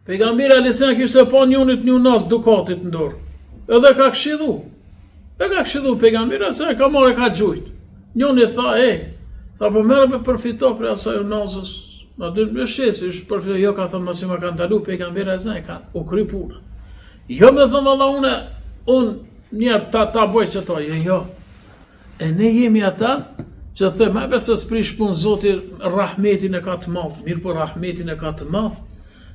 Pejgamberi Alisa kishte pa njënit një nas dukatit në dorë. Edhe ka këshillu. E ka këshillu pejgamberi Alisa ka marrë ka gjujt. Njëni tha, tha po merre me përfito për asaj unazës. Ma dy më shesi, është përfito, jo ka thënë mos më kanë ndalu pejgamberi Alisa ka u kry punë. Jo me thënë valla unë njerë ta bëj që ta, jo. E ne jemi ata që thëmë, e besë s'prish punë Zoti rahmetin e ka të madh, mirë po rahmetin e ka të madh,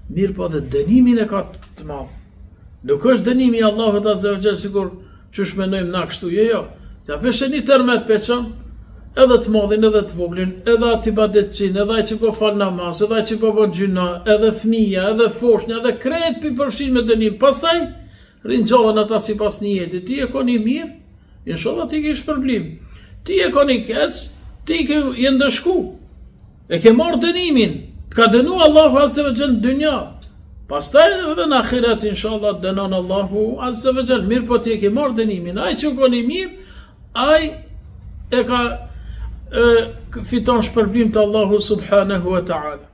mirë po dhe dënimin e ka të madh. Nuk është dënimi Allahut Azza wa Jall sikur që shmenojmë na kështu, jo. Ja peshe një tërmet peçon, edhe të madhin, edhe të voglin, edhe ati badetësin, edhe ai që po fal namaz, edhe ai që po bën gjuna, edhe fëmia, edhe foshnja, edhe krejt pi përfshin me dënim. Pastaj rinxhallen ata sipas niyetit. Ti e koni mirë, inshallah ti ke shpërblim. Ti e koni keq, ti ke je ndëshku. E ke marrë dënimin. Ka dënu Allahu Azza wa Jall në dynja. Pastaj edhe në ahiret inshallah dënon Allahu Azza wa Jall. Mirë po ti e ke marrë dënimin. Ai që koni mirë, ai e ka fiton shpërblim të Allahu subhanahu wa ta'ala.